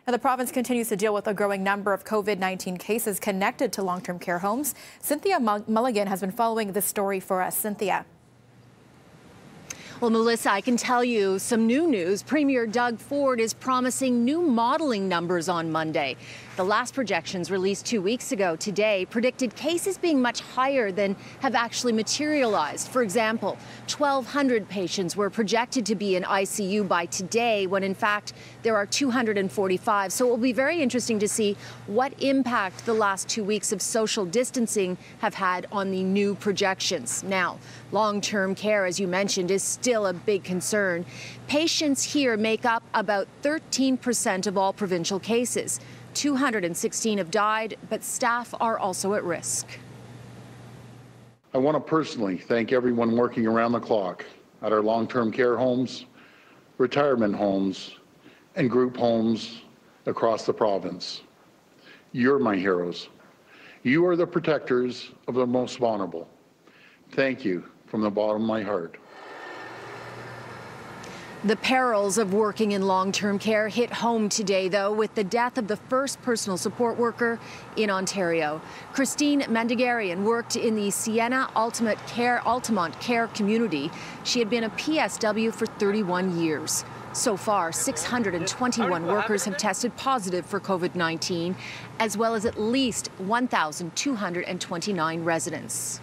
Now, the province continues to deal with a growing number of COVID-19 cases connected to long-term care homes. Cynthia Mulligan has been following this story for us. Cynthia. Well, Melissa, I can tell you some new news. Premier Doug Ford is promising new modeling numbers on Monday. The last projections released 2 weeks ago today predicted cases being much higher than have actually materialized. For example, 1,200 patients were projected to be in ICU by today, when in fact there are 245. So it will be very interesting to see what impact the last 2 weeks of social distancing have had on the new projections. Now, long-term care, as you mentioned, is still a big concern. Patients here make up about 13% of all provincial cases. 216 have died, but staff are also at risk. I want to personally thank everyone working around the clock at our long-term care homes, retirement homes, and group homes across the province. You're my heroes. You are the protectors of the most vulnerable. Thank you from the bottom of my heart. The perils of working in long-term care hit home today, though, with the death of the first personal support worker in Ontario. Christine Mendegarian worked in the Sienna Altamont Care community. She had been a PSW for 31 years. So far, 621 workers have tested positive for COVID-19, as well as at least 1,229 residents.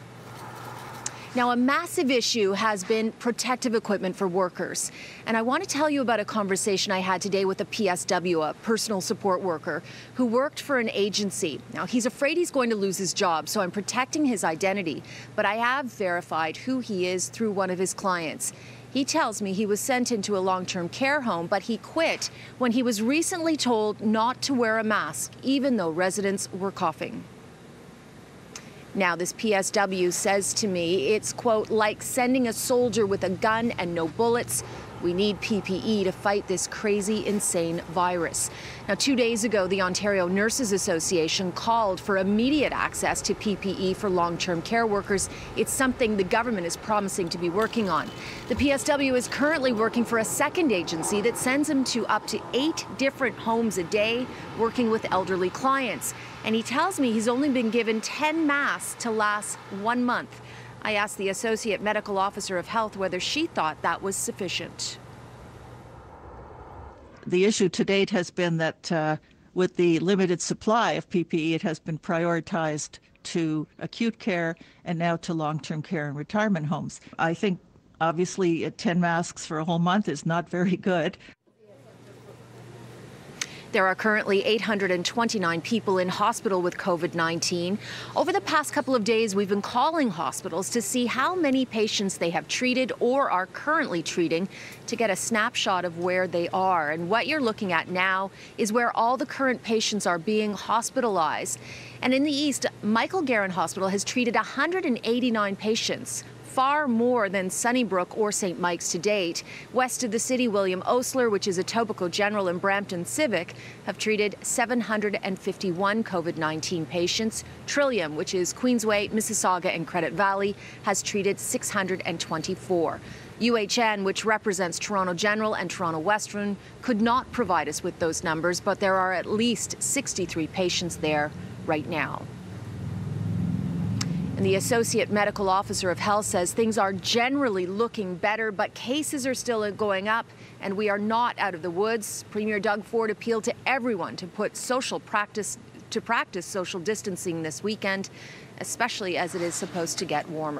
Now, a massive issue has been protective equipment for workers. And I want to tell you about a conversation I had today with a PSW, a personal support worker, who worked for an agency. Now, he's afraid he's going to lose his job, so I'm protecting his identity. But I have verified who he is through one of his clients. He tells me he was sent into a long-term care home, but he quit when he was recently told not to wear a mask, even though residents were coughing. Now, this PSW says to me it's, quote, like sending a soldier with a gun and no bullets. We need PPE to fight this crazy, insane virus. Now, 2 days ago, the Ontario Nurses Association called for immediate access to PPE for long-term care workers. It's something the government is promising to be working on. The PSW is currently working for a second agency that sends him to up to 8 different homes a day, working with elderly clients. And he tells me he's only been given 10 masks to last 1 month. I asked the Associate Medical Officer of Health whether she thought that was sufficient. The issue to date has been that with the limited supply of PPE, it has been prioritized to acute care and now to long-term care and retirement homes. I think obviously 10 masks for a whole month is not very good. There are currently 829 people in hospital with COVID-19. Over the past couple of days, we've been calling hospitals to see how many patients they have treated or are currently treating to get a snapshot of where they are. And what you're looking at now is where all the current patients are being hospitalized. And in the East, Michael Garron Hospital has treated 189 patients, far more than Sunnybrook or St. Mike's to date. West of the city, William Osler, which is Etobicoke General, and Brampton Civic have treated 751 COVID-19 patients. Trillium, which is Queensway, Mississauga, and Credit Valley, has treated 624. UHN, which represents Toronto General and Toronto Western, could not provide us with those numbers, but there are at least 63 patients there right now. And the Associate Medical Officer of Health says things are generally looking better, but cases are still going up, and we are not out of the woods. Premier Doug Ford appealed to everyone to put practice social distancing this weekend, especially as it is supposed to get warmer.